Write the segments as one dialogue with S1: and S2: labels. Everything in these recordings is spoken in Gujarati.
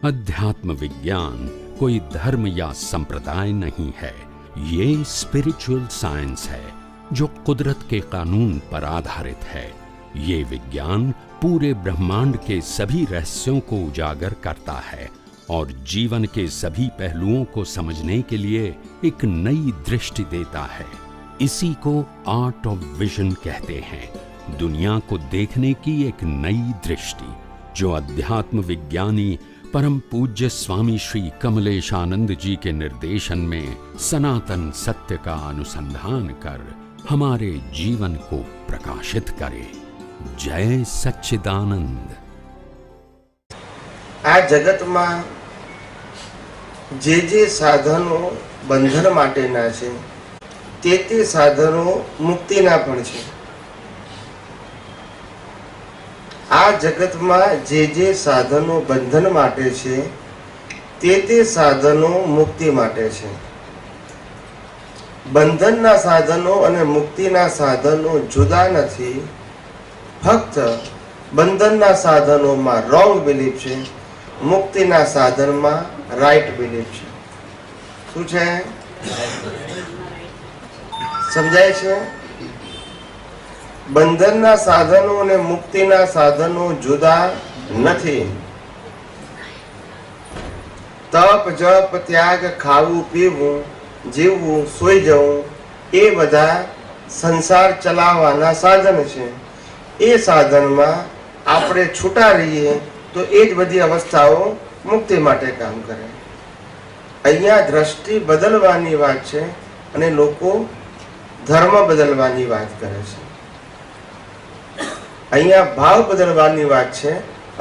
S1: अध्यात्म विज्ञान कोई धर्म या संप्रदाय नहीं है, ये स्पिरिचुअल साइंस है जो कुदरत के कानून पर आधारित है। ये विज्ञान पूरे ब्रह्मांड के सभी रहस्यों को उजागर करता है और जीवन के सभी पहलुओं को समझने के लिए एक नई दृष्टि देता है। इसी को आर्ट ऑफ विजन कहते हैं, दुनिया को देखने की एक नई दृष्टि, जो अध्यात्म विज्ञानी परम पूज्य स्वामी श्री कमलेशानंद जी के निर्देशन में सनातन सत्य का अनुसंधान कर हमारे जीवन को प्रकाशित करे। जय सच्चिदानंद।
S2: आ जगत में जे साधनो बंधन माटेना छे ते साधनो मुक्तिना पण छे। आ जगत में जे साधनो बंधन माटे छे ते साधनो मुक्ति माटे छे। बंधनना साधनो अने मुक्तिना साधनो जुदा नथी, फक्त बंधनना साधनों में रॉन्ग बिलीफ छे, मुक्तिना साधन में राइट बिलीफ छे। शुं छे? समझाय छे? बंधनना साधनों अने मुक्तिना साधनों जुदा नथी। तप जप त्याग खावू पीवू जीवू सोई जवू ए बधा संसार चलाववाना साधन छे। ए साधन में आपणे छूटा रहीए तो ए ज बधी अवस्थाओं मुक्ति माटे काम करे। अहींया दृष्टि बदलवानी वात छे अने लोको धर्म बदलवानी वात करे छे। अहींया भाव बदलवानी वात छे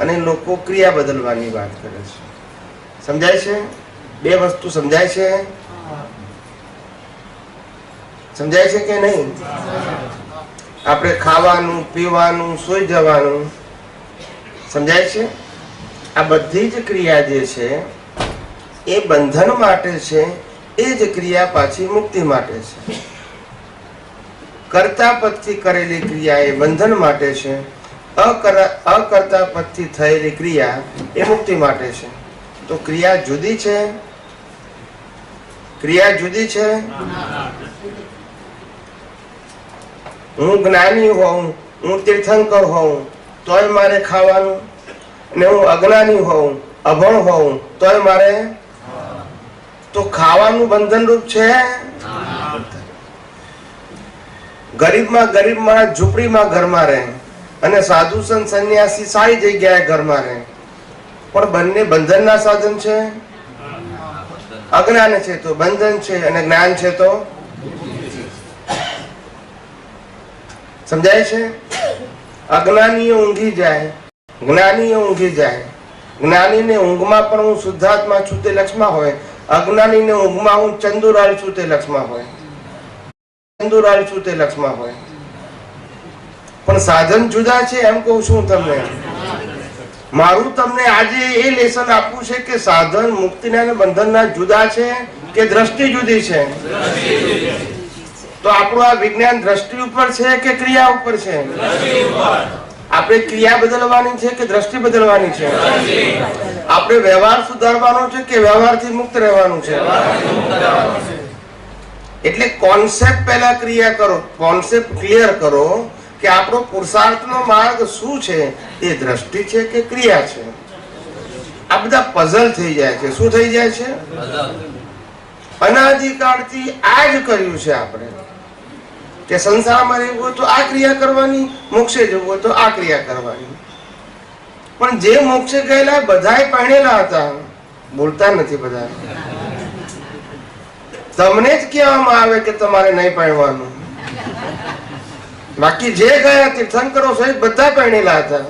S2: अने लोको क्रिया बदलवानी वात करे छे। समजाय छे? बे वस्तु समजाय छे? समजाय छे के नहीं? आपणे खावानुं पीवानुं सोई जवानुं समजाय छे? आ बधी ज क्रिया जे छे ए बंधन माटे छे, ए ज क्रिया पाછી मुक्ति माटे छे। कर्ता पदथी करेली क्रिया ए बंधन माटे छे, अकर्ता पदथी थयेली क्रिया ए मुक्ति माटे छे। तो क्रिया जुदी छे? क्रिया जुदी छे? हूँ ज्ञानी होऊं, हूँ तीर्थंकर होऊं तोय मारे खावानुं, ने हूँ अज्ञानी होऊं अभण होऊं तोय मारे तो खावानुं बंधन रूप छे। गरीब में झूंपड़ी में घर में रहे अने साधु संत सन्यासी सारी जग्याए घर में रहे, पण बंने बंधन ना साधन छे। अज्ञान छे तो बंधन छे अने ज्ञान छे तो समझाय छे? अज्ञानी ऊंघी जाए, ज्ञानी ऊंघी जाए। ज्ञानी ने ऊंघ में पण हूँ शुद्धात्मा छूं ते लक्ष्मा होय, अज्ञानी ने ऊंघ में हूँ चंदुराल छूं ते लक्ष्मा होय, चंदुराल छूं ते लक्ष्मा होय। पण साधन जुदा छे एम कहूं छुं तमने। मारू तमने आजे ए लेसन आपવું છે કે साधन मुक्तिना અને બંધનના जुदा છે કે दृष्टि जुदी છે? तो આપણું આ વિજ્ઞાન दृष्टि ઉપર છે કે ક્રિયા ઉપર છે? આપણે ક્રિયા બદલવાની છે કે दृष्टि બદલવાની છે? આપણે વ્યવહાર સુધારવાનો છે કે વ્યવહારથી મુક્ત રહેવાનું છે? એટલે કોન્સેપ્ટ પહેલા ક્રિયા કરો, કોન્સેપ્ટ ક્લિયર કરો કે આપણો પુરુષાર્થનો માર્ગ શું છે, એ દ્રષ્ટિ છે કે ક્રિયા છે? આ બધા પઝલ થઈ જાય છે। શું થઈ જાય છે? અનાદિકાળથી આ જ કર્યું છે આપણે કે સંસારમાં રહેવું હોય તો આ ક્રિયા કરવાની, મોક્ષે જવું હોય તો આ ક્રિયા કરવાની। પણ જે મોક્ષે ગયેલા બધાય પરણેલા હતા, બોલતા નથી બધા। તમને જ કહેવામાં આવે કે તમારે નહીં પરણવાનું, બાકી જે ગયા તીર્થંકરો સહિત બધા પરણેલા હતા,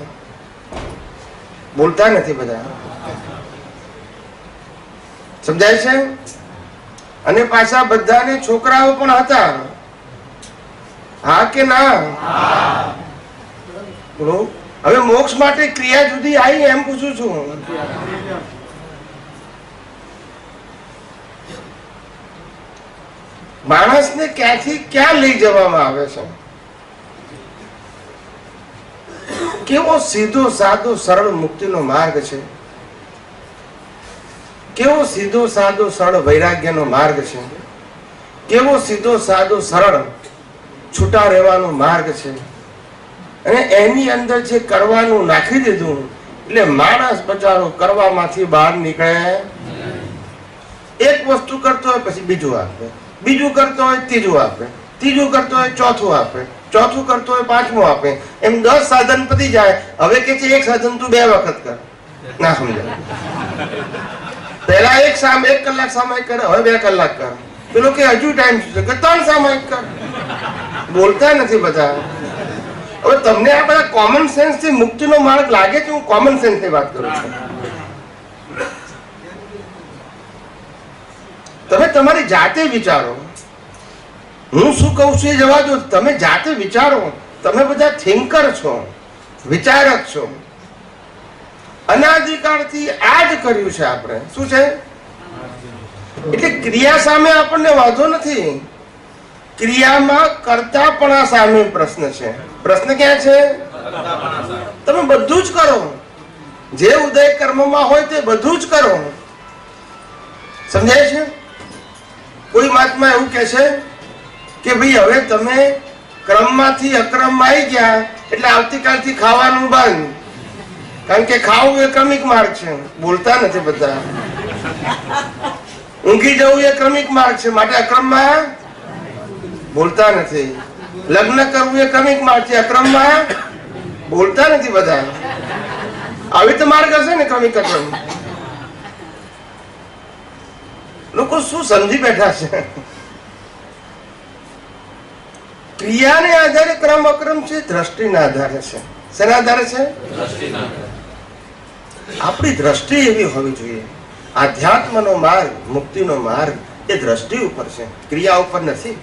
S2: બોલતા નથી બધા। સમજાય છે? અને પાછા બધાને છોકરાઓ પણ હતા, હા કે ના? બોલો। હવે મોક્ષ માટે ક્રિયા જુદી આવી એમ પૂછું છું। માણસને ક્યાંથી ક્યાં લઈ જવામાં આવે છે? કેવો સીધો સાદો સરળ મુક્તિનો માર્ગ છે। કેવો સીધો સાદો સરળ વૈરાગ્યનો માર્ગ છે, કેવો સીધો સાદો સરળ છૂટા રહેવાનો માર્ગ છે. અને એની અંદર જે કરવાનું નાખી દીધું એટલે માણસ બચારો કરવામાંથી બહાર નીકળે. એક વસ્તુ કરતો હોય પછી બીજું આપે, બીજું કરતો હોય ત્રીજું આપે, ત્રીજું કરતો હોય ચોથું આપે, ચોથું કરતો હોય પાંચમું આપે, એમ 10 સાધન પતી જાય. હવે કે છે એક સાધન તું 2 વખત કર. ના સમજાય. પહેલા 1 કલાક સામાયિક કરે, હવે 2 કલાક કર. પેલો કે હજુ ટાઈમ છે કે 3 સામાયિક કર. બોલતા નથી બધા. હવે તમને આ બધા કોમન સેન્સ થી મુક્તિનો માર્ગ લાગે છે? હું કોમન સેન્સ ની વાત કરું છું. તમે તમારી જાતે વિચારો. હું શું કહું છું એ જવા દો. તમે જાતે વિચારો. તમે બધા થિંકર છો, વિચારક છો. અનાદિકાળથી આ જ કર્યું છે આપણે. શું છે? એટલે ક્રિયા સામે આપણને વાંધો નથી, ક્રિયામાં કરતાપણા સામે પ્રશ્ન છે. પ્રશ્ન ક્યાં છે? તમે બધું જ કરો, જે ઉદય કર્મમાં હોય તે બધું જ કરો. સમજાય છે? કોઈ મહાત્મા એવું કહે છે કે ભાઈ હવે તમે ક્રમમાંથી અક્રમમાં આવી ગયા એટલે આવતીકાલથી ખાવાનું બંધ, કારણ કે ખાવું એ ક્રમિક માર્ગ છે. બોલતા નથી બધા. ઊંઘી જવું એ ક્રમિક માર્ગ છે, માટે અક્રમમાં બોલતા નથી. લગ્ન કરવું એ ક્રમિક માર્ગ છે, અક્રમમાં બોલતા નથી બધા. આવી તો માર્ગ હશે ને ક્રમિક અક્રમ. લોકો શું સમજી બેઠા છે? ક્રિયાને આધારે ક્રમ અક્રમ છે, દ્રષ્ટિના આધારે છે. શેના આધારે છે? આપણી દ્રષ્ટિ એવી હોવી જોઈએ. આધ્યાત્મનો માર્ગ, મુક્તિનો માર્ગ એ દ્રષ્ટિ ઉપર છે, ક્રિયા ઉપર નથી.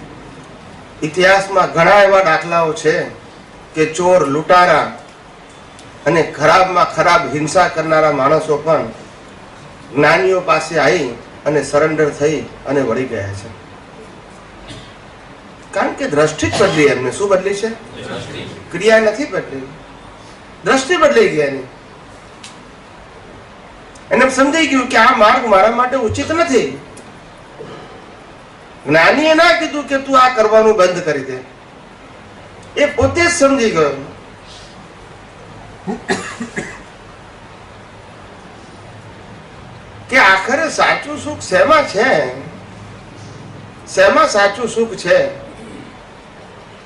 S2: ઇતિહાસમાં ઘણા એવા દાખલાઓ છે કે ચોર, લૂંટારા અને ખરાબમાં ખરાબ હિંસા કરનારા માણસો પણ જ્ઞાનીઓ પાસે આવી અને સરેન્ડર થઈ અને વળી ગયા છે. કારણ કે દ્રષ્ટિ જ બદલી. એમને શું બદલી છે? ક્રિયા નથી બદલી, દ્રષ્ટિ બદલાઈ ગયા એની. એને સમજાઈ ગયું કે આ માર્ગ મારા માટે ઉચિત નથી. જ્ઞાનીએ ના કીધું કે તું આ કરવાનું બંધ કરી દે, એ પોતે જ સમજી ગયો. કે આખરે સાચું સુખ શેમાં છે? શેમાં સાચું સુખ છે?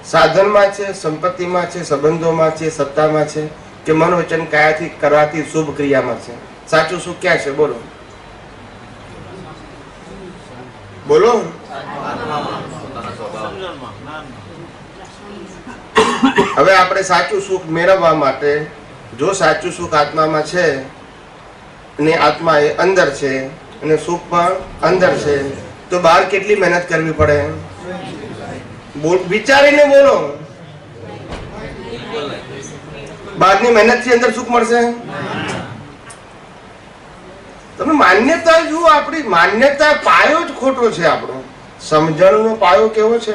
S2: સાધનમાં છે, સંપત્તિમાં છે, સંબંધોમાં છે, સત્તામાં છે, કે મન વચન કાયાથી કરવાથી શુભ ક્રિયામાં છે? સાચું સુખ ક્યાં છે? બોલો બોલો. હવે આપણે સાચું સુખ મેળવવા માટે, જો સાચું સુખ આત્મામાં છે અને આત્મા એ અંદર છે અને સુખ પણ અંદર છે, તો બહાર કેટલી મહેનત કરવી પડે? વિચારીને બોલો. બહારની મહેનત થી અંદર સુખ મળશે? તમે માન્યતા જુઓ. આપણી માન્યતા પાયો જ ખોટો છે. આપણો સમજણનો પાયો કેવો છે?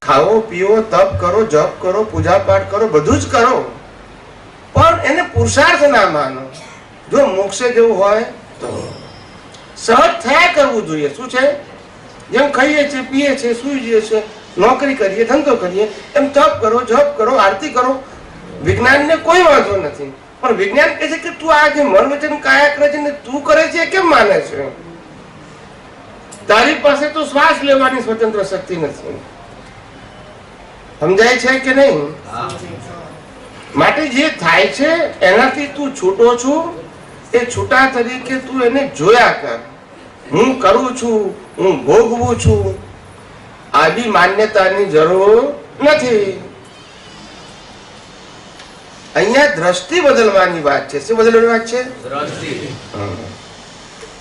S2: ખાઓ, પીઓ, તપ કરો, જપ કરો, પૂજા પાઠ કરો, બધું જ કરો, પણ એને પુરુષાર્થ ના માનો. જો મોક્ષે જેવું હોય તો સહજ થયા કરવું જોઈએ. શું છે? જેમ ખાઈએ છીએ, પીએ છીએ, સુઈ જઈએ છીએ, નોકરી કરીએ, ધંધો કરીએ, એમ તપ કરો, જપ કરો, આરતી કરો. વિજ્ઞાનને કોઈ વાંધો નથી, પણ વિજ્ઞાન કહે છે કે તું આ જે મન વચન કાયા કરે છે ને તું કરે છે કેમ માને છે? તારી પાસે તો શ્વાસ લેવાની સ્વતંત્ર શક્તિ નથી. સમજાય છે કે નહીં? માટે જે થાય છે એનાથી તું છૂટો છું, એ છૂટા તરીકે તું એને જોયા કર. હું કરું છું, હું ભોગવું છું, આવી માન્યતાની જરૂર નથી. અહીંયા દ્રષ્ટિ બદલવાની વાત છે. શું બદલવાની વાત છે? દ્રષ્ટિ.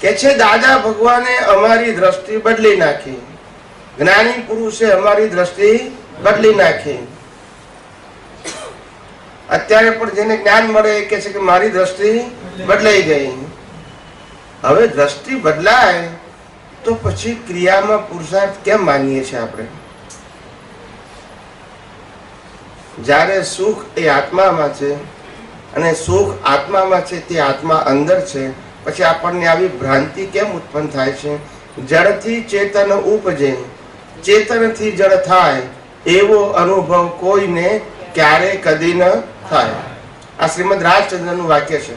S2: કે છે દાદા ભગવાને અમારી દ્રષ્ટિ બદલી નાખી, જ્ઞાની પુરુષે અમારી દ્રષ્ટિ બદલી નાખી. અત્યારે પણ જેને જ્ઞાન મળે એ કે છે કે મારી દ્રષ્ટિ બદલાઈ ગઈ. હવે દ્રષ્ટિ બદલાય તો પછી ક્રિયામાં પુરુષાર્થ કેમ માનીએ છીએ આપણે? જ્યારે સુખ એ આત્મામાં છે, અને સુખ આત્મામાં છે, તે આત્મા અંદર છે, પછી આપણને આવી ભ્રાંતિ કેમ ઉત્પન્ન થાય છે? જળથી ચેતન ઉપજે, ચેતનથી જળ થાય, એવો અનુભવ કોઈને ક્યારે કદી ન થાય. આ શ્રીમદ રાજચંદ્રનું વાક્ય છે.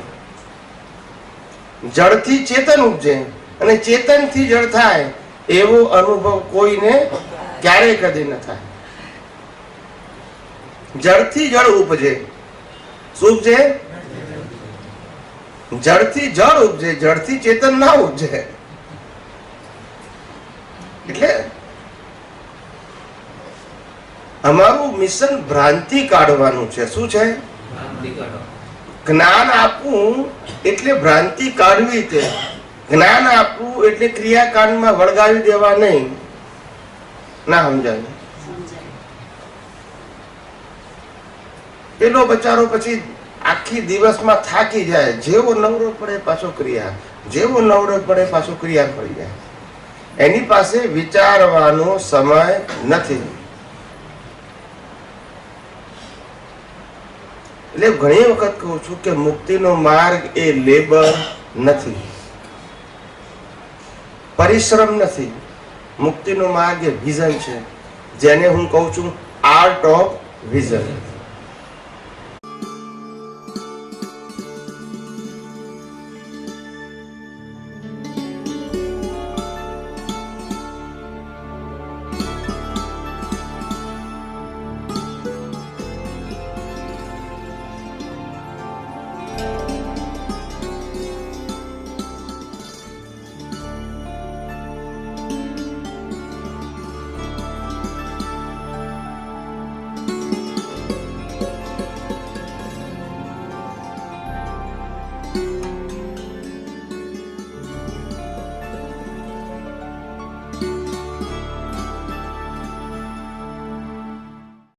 S2: જળથી ચેતન ઉપજે અને ચેતનથી જળ થાય, એવો અનુભવ કોઈને ક્યારે કદી ન થાય. જળથી જળ ઉપજે, શું ઉપજે? જળથી જળ ઉપજે, જળથી ચેતન ના ઉપજે. એટલે અમારું મિશન ભ્રાંતિ કાઢવાનું છે. શું છે? જ્ઞાન આપવું એટલે ભ્રાંતિ કાઢવી. તે જ્ઞાન આપવું એટલે ક્રિયાકાંડમાં વળગાવી દેવા નહીં. ના સમજાય? પેલો બચારો પછી આખી દિવસમાં થાકી જાય, જેવો નવરો પડે પાછો ક્રિયા, જેવો નવરો પડે પાછો ક્રિયા પડી જાય. એની પાસે વિચારવાનો સમય નથી. એટલે ઘણી વખત કહું છું કે મુક્તિનો માર્ગ એ લેબર નથી, પરિશ્રમ નથી. મુક્તિનો માર્ગ એ વિઝન છે, જેને હું કહું છું આર્ટ ઓફ વિઝન.